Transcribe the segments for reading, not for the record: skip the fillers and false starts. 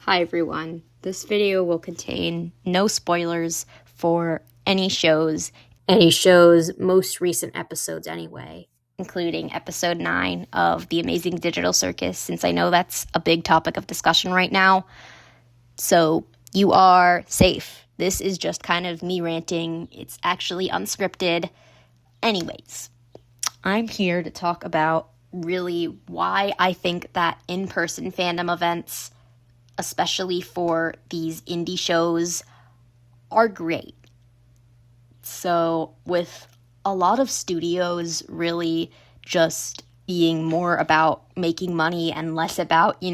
Hi everyone, this video will contain no spoilers for any show's most recent episodes anyway, including episode 9 of The Amazing Digital Circus, since I know that's a big topic of discussion right now. So you are safe. This is just kind of me ranting. It's actually unscripted. Anyways, I'm here to talk about really why I think that in-person fandom events, especially for these indie shows, are great. So with a lot of studios really just being more about making money and less about,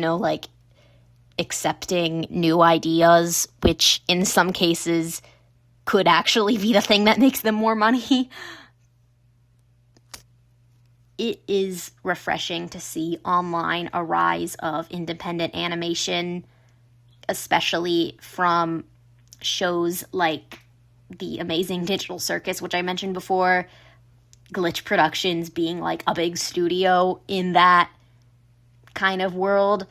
accepting new ideas, which in some cases could actually be the thing that makes them more money, it is refreshing to see online a rise of independent animation, especially from shows like The Amazing Digital Circus, which I mentioned before, Glitch Productions being like a big studio in that kind of world.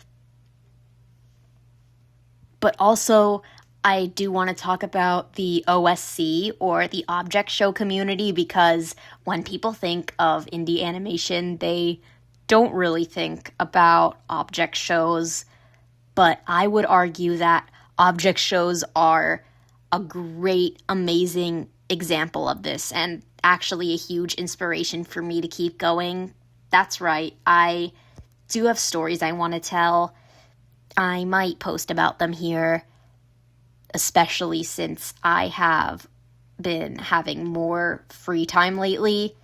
But also, I do want to talk about the OSC, or the Object Show community, because when people think of indie animation, they don't really think about object shows. But I would argue that object shows are a great, amazing example of this, and actually a huge inspiration for me to keep going. That's right, I do have stories I want to tell. I might post about them here, especially since I have been having more free time lately.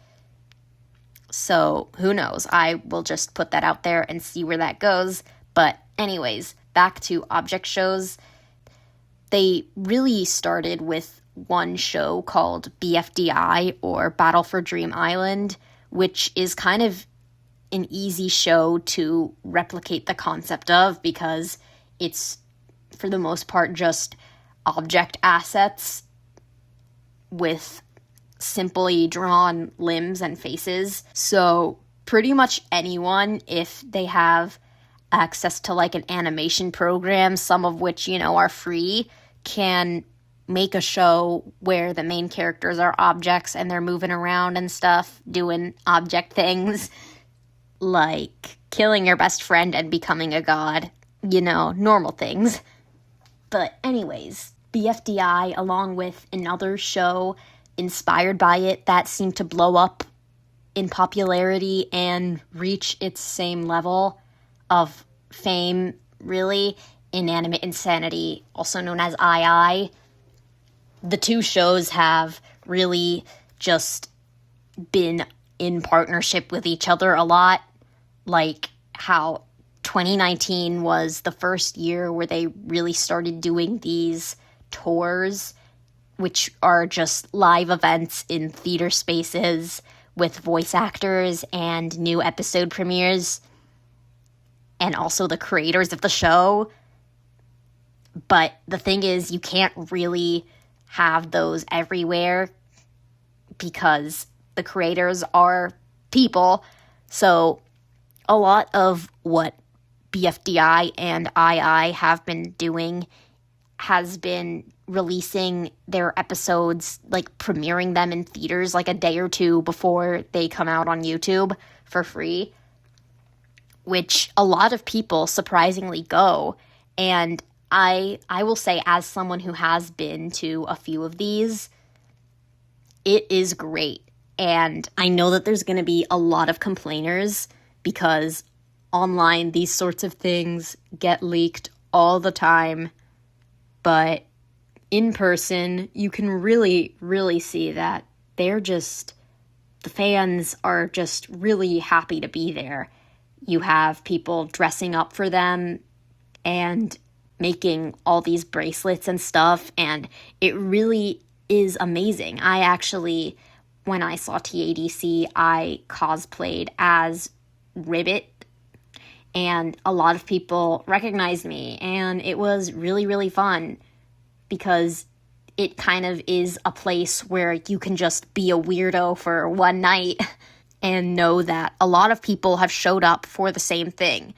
So who knows? I will just put that out there and see where that goes. But anyways, back to object shows. They really started with one show called BFDI, or Battle for Dream Island, which is kind of an easy show to replicate the concept of, because it's, for the most part, just object assets with simply drawn limbs and faces. So pretty much anyone, if they have access to like an animation program, some of which, are free, can make a show where the main characters are objects and they're moving around and stuff, doing object things, like killing your best friend and becoming a god, normal things. But anyways, BFDI, along with another show inspired by it that seemed to blow up in popularity and reach its same level of fame, really, Inanimate Insanity, also known as II. The two shows have really just been in partnership with each other a lot, like how 2019 was the first year where they really started doing these tours, which are just live events in theater spaces with voice actors and new episode premieres, and also the creators of the show. But the thing is, you can't really have those everywhere because the creators are people. So a lot of what BFDI and II have been doing has been releasing their episodes, like premiering them in theaters like a day or two before they come out on YouTube for free, which a lot of people surprisingly go. And I will say, as someone who has been to a few of these, it is great. And I know that there's going to be a lot of complainers, because online these sorts of things get leaked all the time. But in person, you can really, really see that the fans are just really happy to be there. You have people dressing up for them and making all these bracelets and stuff, and it really is amazing. I actually, when I saw TADC, I cosplayed as Ribbit, and a lot of people recognized me, and it was really, really fun, because it kind of is a place where you can just be a weirdo for one night and know that a lot of people have showed up for the same thing,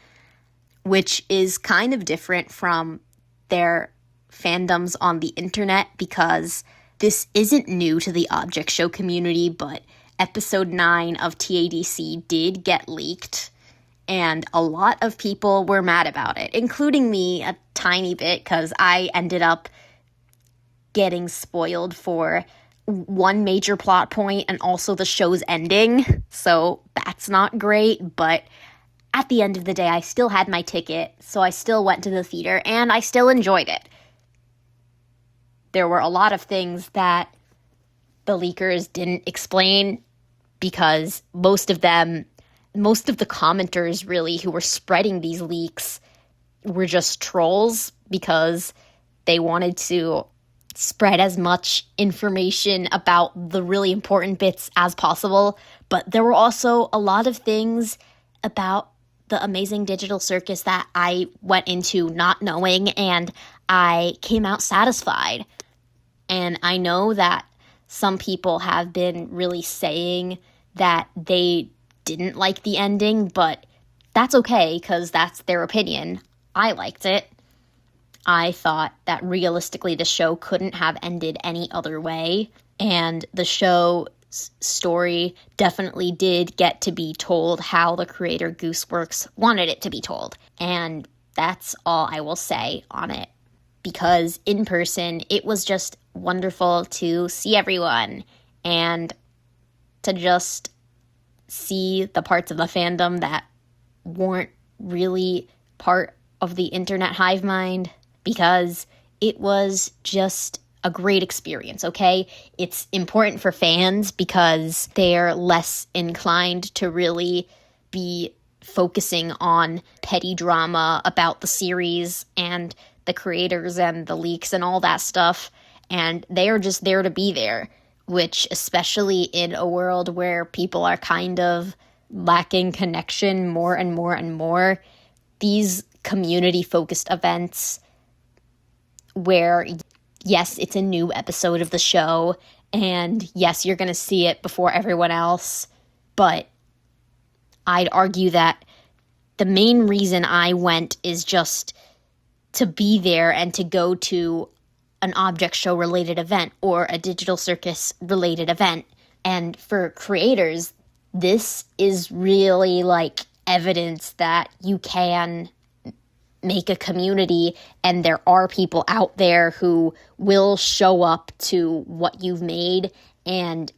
which is kind of different from their fandoms on the internet, because this isn't new to the Object Show community, but episode 9 of TADC did get leaked, and a lot of people were mad about it, including me a tiny bit, because I ended up getting spoiled for one major plot point and also the show's ending, so that's not great, but at the end of the day, I still had my ticket, so I still went to the theater, and I still enjoyed it. There were a lot of things that the leakers didn't explain, because most of the commenters, really, who were spreading these leaks were just trolls, because they wanted to spread as much information about the really important bits as possible. But there were also a lot of things about the Amazing Digital Circus that I went into not knowing, and I came out satisfied. And I know that some people have been really saying that they didn't like the ending, but that's okay, because that's their opinion. I liked it. I thought that realistically the show couldn't have ended any other way, and the show's story definitely did get to be told how the creator Gooseworks wanted it to be told, and that's all I will say on it, because in person it was just wonderful to see everyone and to just see the parts of the fandom that weren't really part of the internet hive mind, because it was just a great experience, okay? It's important for fans because they're less inclined to really be focusing on petty drama about the series and the creators and the leaks and all that stuff, and they are just there to be there, which, especially in a world where people are kind of lacking connection more and more and more, these community-focused events where, yes, it's a new episode of the show, and yes, you're going to see it before everyone else, but I'd argue that the main reason I went is just to be there and to go to an Object Show related event or a Digital Circus related event. And for creators, this is really like evidence that you can make a community, and there are people out there who will show up to what you've made, and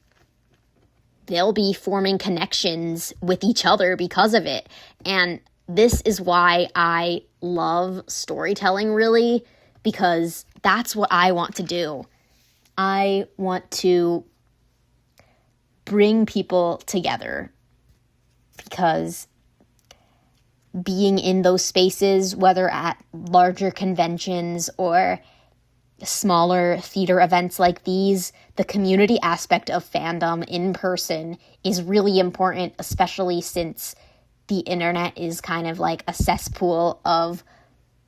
they'll be forming connections with each other because of it. And this is why I love storytelling, really, because that's what I want to do. I want to bring people together, because being in those spaces, whether at larger conventions or smaller theater events like these, the community aspect of fandom in person is really important, especially since the internet is kind of like a cesspool of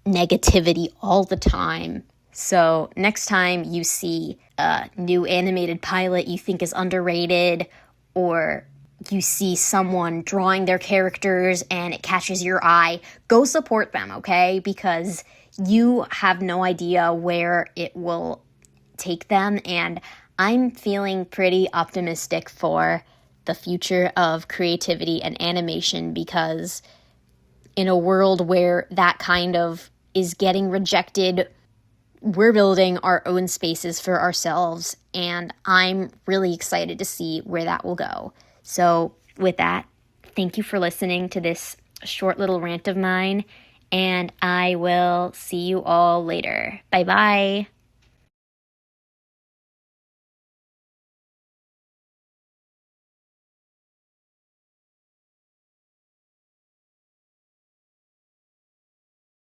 negativity all the time. So next time you see a new animated pilot you think is underrated, or you see someone drawing their characters and it catches your eye, go support them, okay? Because you have no idea where it will take them, and I'm feeling pretty optimistic for the future of creativity and animation, because in a world where that kind of is getting rejected, we're building our own spaces for ourselves, and I'm really excited to see where that will go. So with that, thank you for listening to this short little rant of mine, and I will see you all later. Bye-bye.